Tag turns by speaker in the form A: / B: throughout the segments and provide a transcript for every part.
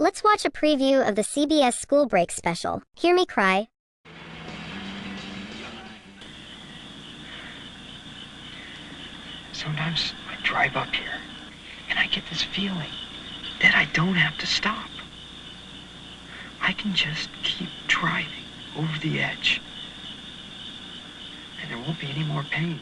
A: Let's watch a preview of the CBS Schoolbreak special, Hear Me Cry.
B: Sometimes I drive up here, and I get this feeling that I don't have to stop. I can just keep driving over the edge, and there won't be any more pain.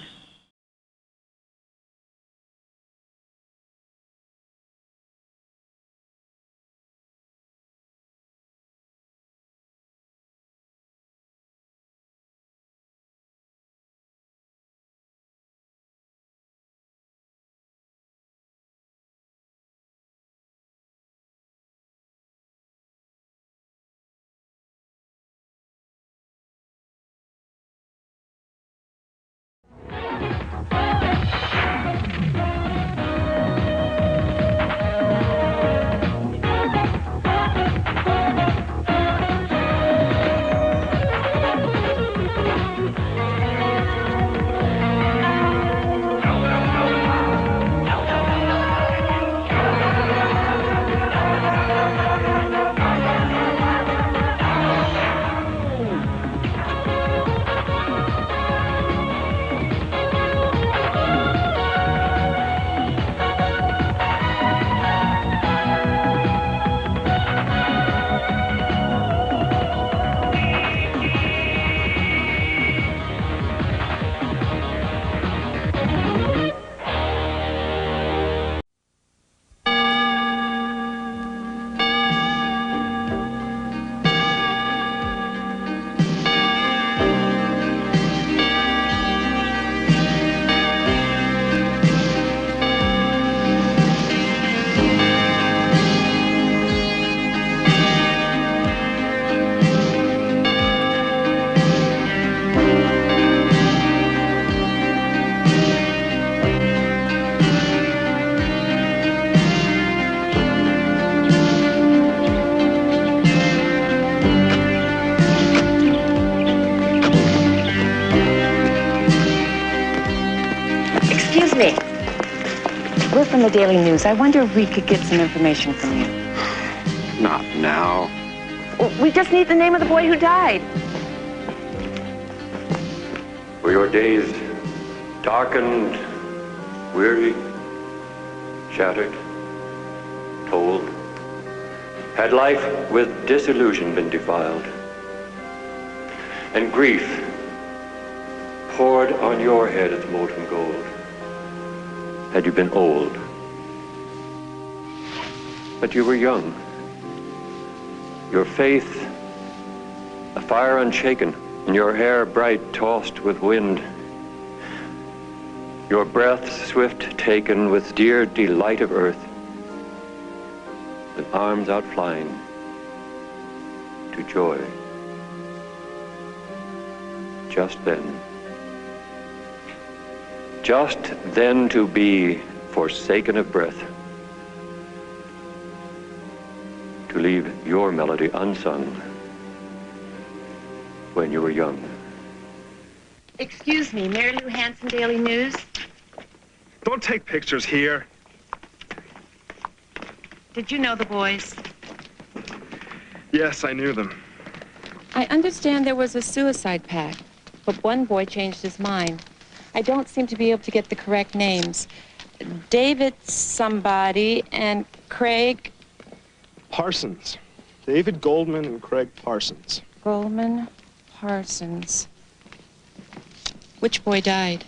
C: We're from the Daily News. I wonder if we could get some information from you.
D: Not now.
C: Well, we just need the name of the boy who died.
D: Were your days darkened, weary, shattered, cold? Had life with disillusion been defiled? And grief poured on your head its molten gold? Had you been old? But you were young. Your faith, a fire unshaken, and your hair bright tossed with wind. Your breath swift taken with dear delight of earth, and arms outflying to joy. Just then to be forsaken of breath, to leave your melody unsung when you were young.
C: Excuse me, Mary Lou Hanson, Daily News.
E: Don't take pictures here.
C: Did you know the boys?
E: Yes, I knew them.
F: I understand there was a suicide pact, but one boy changed his mind. I don't seem to be able to get the correct names. David somebody and Craig...
E: Parsons. David Goldman and Craig Parsons.
F: Goldman, Parsons. Which boy died?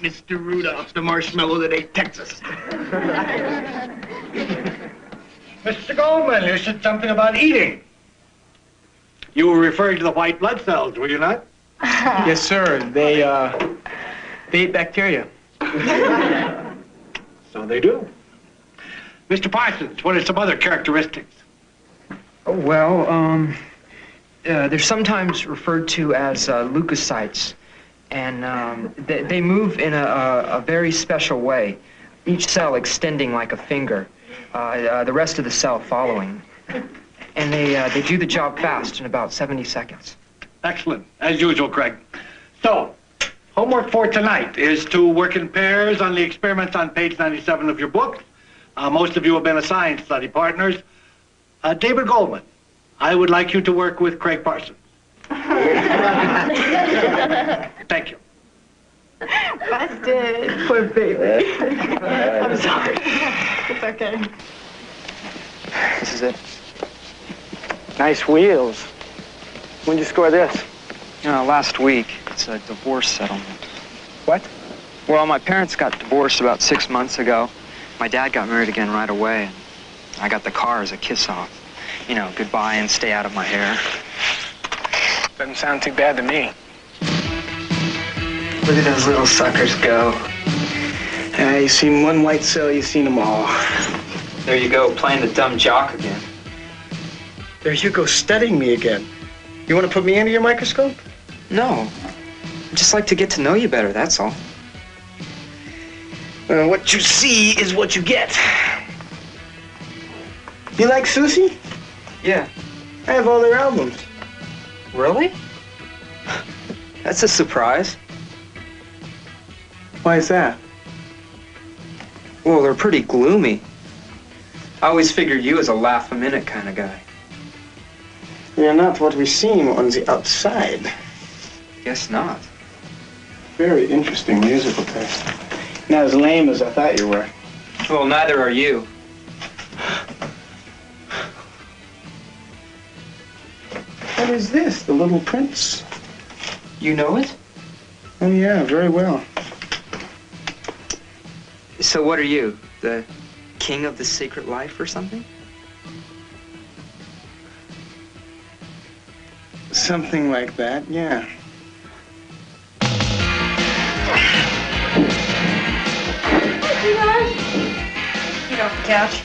G: Mr. Rudolph, the marshmallow that ate Texas. Mr. Goldman, you said something about eating. You were referring to the white blood cells, were you not?
B: Yes, sir. They eat bacteria.
G: So they do. Mr. Parsons, what are some other characteristics?
B: Oh, well, they're sometimes referred to as leukocytes. And they move in a very special way, each cell extending like a finger, the rest of the cell following. And they do the job fast in about 70 seconds.
G: Excellent, as usual, Craig. So, homework for tonight is to work in pairs on the experiments on page 97 of your book. Most of you have been assigned study partners. David Goldman, I would like you to work with Craig Parsons. Thank you.
C: Busted. Poor baby. I'm sorry. It's okay.
B: This is it.
H: Nice wheels. When'd you score this?
B: Last week. It's a divorce settlement.
H: What?
B: Well, my parents got divorced about 6 months ago. My dad got married again right away, and I got the car as a kiss-off. Goodbye and stay out of my hair.
H: Doesn't sound too bad to me.
B: Look at those little suckers go.
H: You seen one white cell, you seen them all.
B: There you go, playing the dumb jock again.
H: There you go, studying me again. You want to put me under your microscope?
B: No. I'd just like to get to know you better, that's all.
H: What you see is what you get. You like Susie?
B: Yeah.
H: I have all their albums.
B: Really? That's a surprise.
H: Why is that?
B: Well, they're pretty gloomy. I always figured you as a laugh-a-minute kind of guy.
H: You're not what we seem on the outside.
B: Guess not.
H: Very interesting musical taste. Not as lame as I thought you were.
B: Well, neither are you.
H: What is this, The Little Prince?
B: You know it?
H: Oh, yeah, very well.
B: So what are you? The king of the secret life or something?
H: Something like that, yeah.
C: Get off the couch.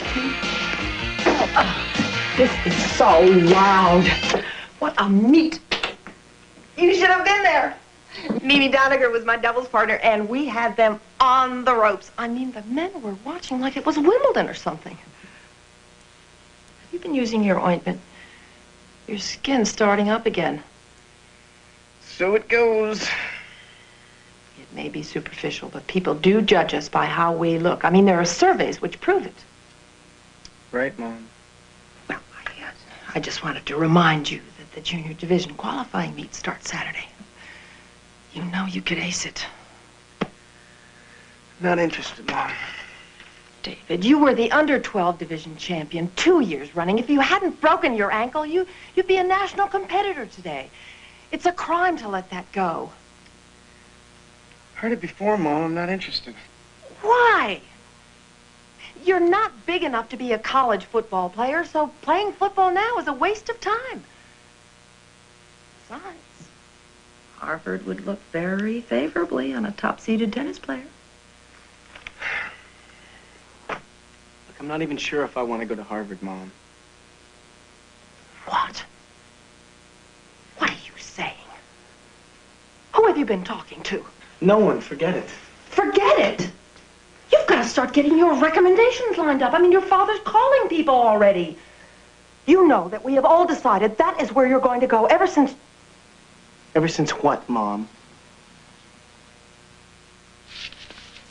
C: This is so loud. What a meet. You should have been there. Mimi Donahue was my doubles partner, and we had them on the ropes. I mean, the men were watching like it was Wimbledon or something. Have you been using your ointment? Your skin's starting up again.
H: So it goes.
C: It may be superficial, but people do judge us by how we look. I mean, there are surveys which prove it.
H: Right, Mom.
C: Well, I just wanted to remind you that the junior division qualifying meet starts Saturday. You know you could ace it.
H: Not interested, Mom.
C: David, you were the under-12 division champion 2 years running. If you hadn't broken your ankle, you'd be a national competitor today. It's a crime to let that go.
H: Heard it before, Mom. I'm not interested.
C: Why? You're not big enough to be a college football player, so playing football now is a waste of time. Besides, Harvard would look very favorably on a top-seeded tennis player.
H: Look, I'm not even sure if I want to go to Harvard, Mom.
C: What? What are you saying? Who have you been talking to?
H: No one, forget it.
C: Forget it! You've got to start getting your recommendations lined up. I mean, your father's calling people already. You know that we have all decided that is where you're going to go ever since...
H: Ever since what, Mom?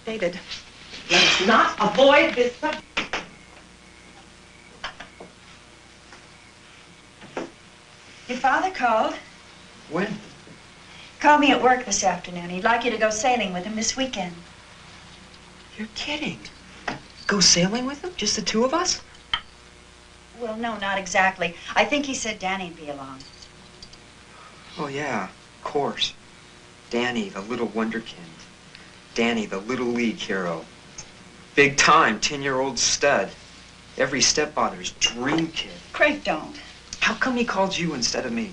C: David, let us not avoid this subject.
I: Your father called.
B: When?
I: Called me at work this afternoon. He'd like you to go sailing with him this weekend.
B: You're kidding. Go sailing with him? Just the two of us?
I: Well, no, not exactly. I think he said Danny'd be along.
B: Oh, yeah, of course. Danny, the little wonderkind. Danny, the little league hero. Big time, 10-year-old stud. Every stepfather's dream kid.
I: Craig, don't.
B: How come he called you instead of me?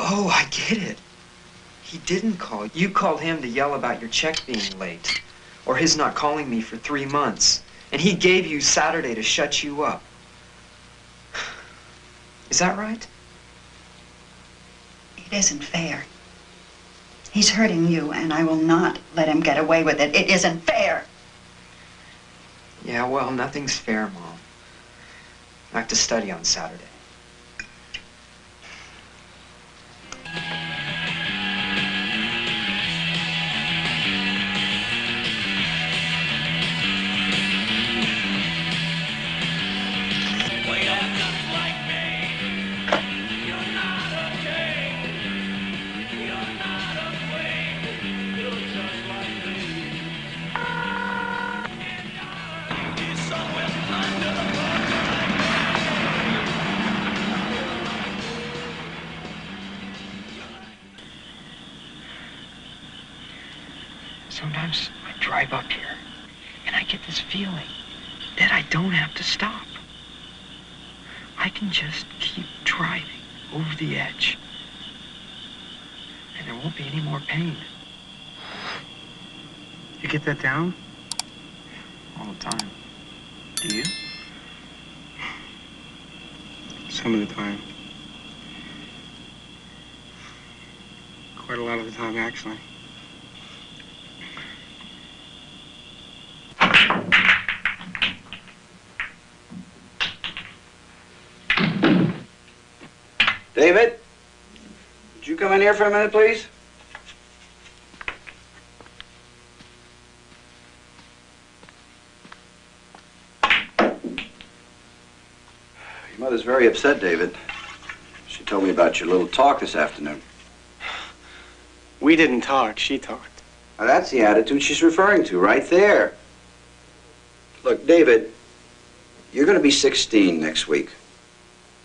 B: Oh, I get it. He didn't call. You called him to yell about your check being late, or his not calling me for 3 months. And he gave you Saturday to shut you up. Is that right?
I: It isn't fair. He's hurting you, and I will not let him get away with it. It isn't fair.
B: Yeah, well, nothing's fair, Mom. I have to study on Saturday. Sometimes I drive up here, and I get this feeling that I don't have to stop. I can just keep driving over the edge, and there won't be any more pain.
H: You get that down?
B: All the time. Do you?
H: Some of the time. Quite a lot of the time, actually.
J: David, would you come in here for a minute, please? Your mother's very upset, David. She told me about your little talk this afternoon.
H: We didn't talk, she talked.
J: Now, that's the attitude she's referring to, right there. Look, David, you're going to be 16 next week.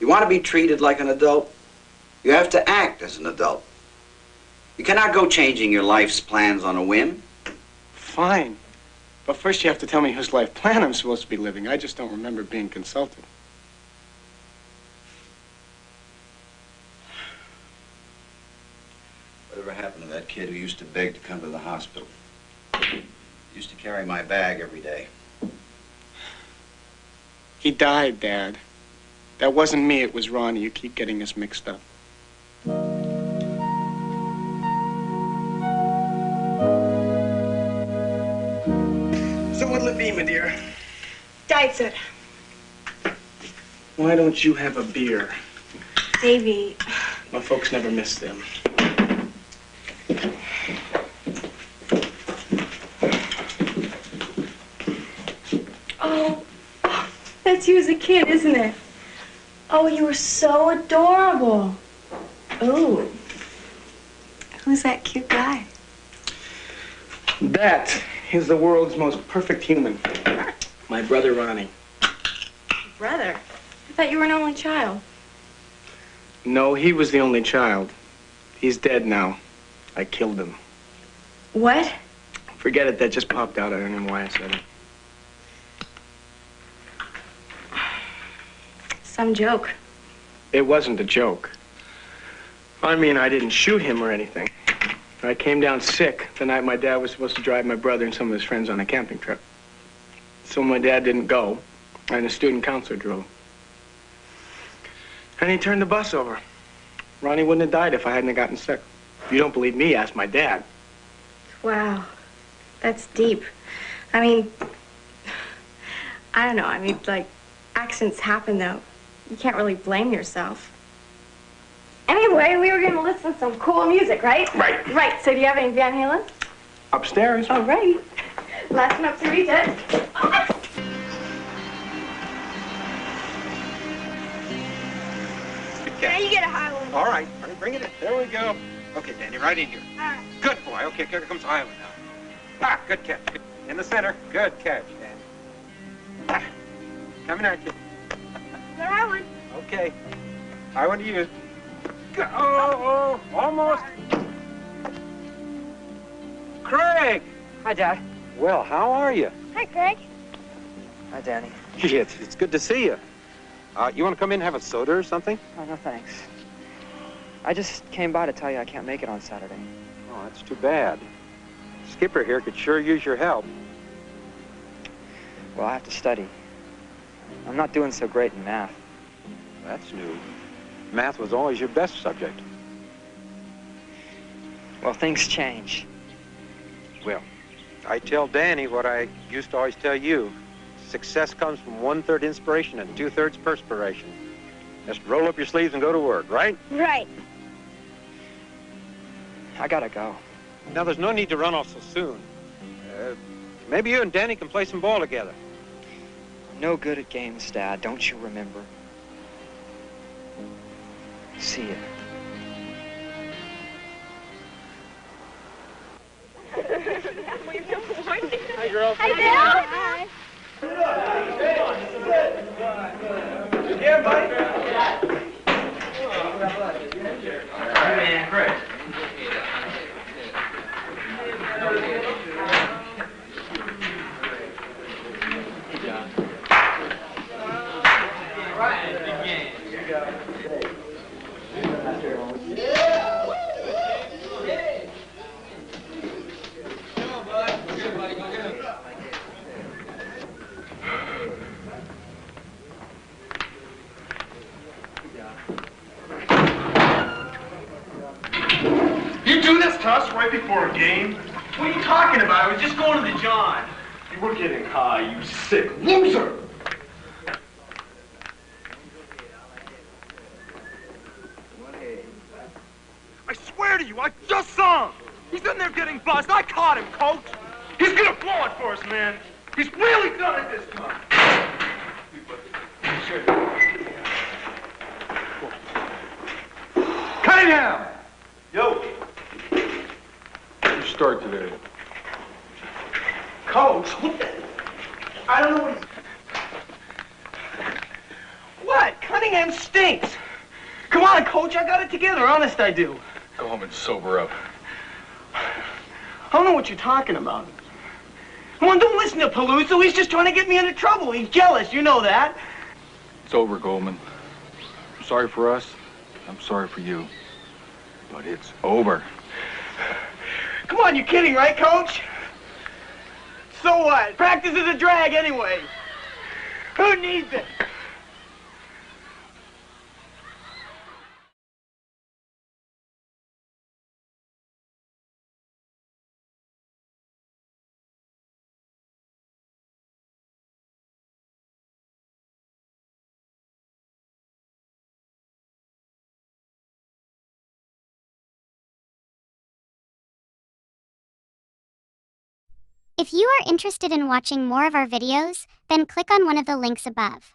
J: You want to be treated like an adult? You have to act as an adult. You cannot go changing your life's plans on a whim.
H: Fine. But first you have to tell me whose life plan I'm supposed to be living. I just don't remember being consulted.
J: Whatever happened to that kid who used to beg to come to the hospital? He used to carry my bag every day.
H: He died, Dad. That wasn't me, it was Ronnie. You keep getting us mixed up. So what'll it be, my dear?
C: Diet soda.
H: Why don't you have a beer?
C: Davy.
H: My folks never miss them.
C: Oh, that's you as a kid, isn't it? Oh, you were so adorable. Ooh. Who's that cute guy?
H: That is the world's most perfect human. My brother, Ronnie.
C: Brother? I thought you were an only child.
H: No, he was the only child. He's dead now. I killed him.
C: What?
H: Forget it, that just popped out. I don't know why I said it.
C: Some joke.
H: It wasn't a joke. I mean, I didn't shoot him or anything. I came down sick the night my dad was supposed to drive my brother and some of his friends on a camping trip. So my dad didn't go, and the student counselor drove. And he turned the bus over. Ronnie wouldn't have died if I hadn't gotten sick. If you don't believe me, ask my dad.
C: Wow. That's deep. I mean, I don't know. I mean, like, accidents happen, though. You can't really blame yourself. Anyway, we were going to listen to some cool music, right?
H: Right.
C: Right. So do you have any Van Halen?
H: Upstairs.
C: All right. Last one up to read it.
K: Now you get a Highland.
L: All right, bring it in. There we go. Okay, Danny, right in here.
K: All right.
L: Good boy. Okay, here comes Highland now. Ah, good catch. Good. In the center. Good catch, Danny. Ah, coming at you.
K: The Highland.
L: Okay. Highland to you. Go. Oh, almost. Craig.
B: Hi, Dad.
D: Well, how are you?
K: Hi, Craig.
B: Hi, Danny.
D: It's good to see you. You want to come in and have a soda or something?
B: Oh, no, thanks. I just came by to tell you I can't make it on Saturday.
D: Oh, that's too bad. Skipper here could sure use your help.
B: Well, I have to study. I'm not doing so great in math.
D: That's new. Math was always your best subject.
B: Well, things change.
L: Well, I tell Danny what I used to always tell you. Success comes from 1/3 inspiration and 2/3 perspiration. Just roll up your sleeves and go to work, right?
K: Right.
B: I gotta go.
L: Now, there's no need to run off so soon. Maybe you and Danny can play some ball together.
B: I'm no good at games, Dad. Don't you remember? See ya.
K: Hi, girls. Hi, Dad. Hi.
H: Yeah, buddy.
J: Hey, man, Chris.
E: You do this to us right before a game? What are you talking about? I was just going to the John. You were getting high, you sick loser! I swear to you, I just saw him! He's in there getting buzzed. I caught him, Coach! He's gonna blow it for us, man! He's really done it this time! Cut it down! Yo!
M: You start today.
E: Coach, what the... I don't know what he's... What? Cunningham stinks! Come on, Coach, I got it together. Honest, I do.
M: Go home and sober up.
E: I don't know what you're talking about. Come on, don't listen to Palooza. He's just trying to get me into trouble. He's jealous, you know that.
M: It's over, Goldman. I'm sorry for us. I'm sorry for you. But it's over.
E: Come on, you're kidding, right, Coach? So what? Practice is a drag anyway. Who needs it?
A: If you are interested in watching more of our videos, then click on one of the links above.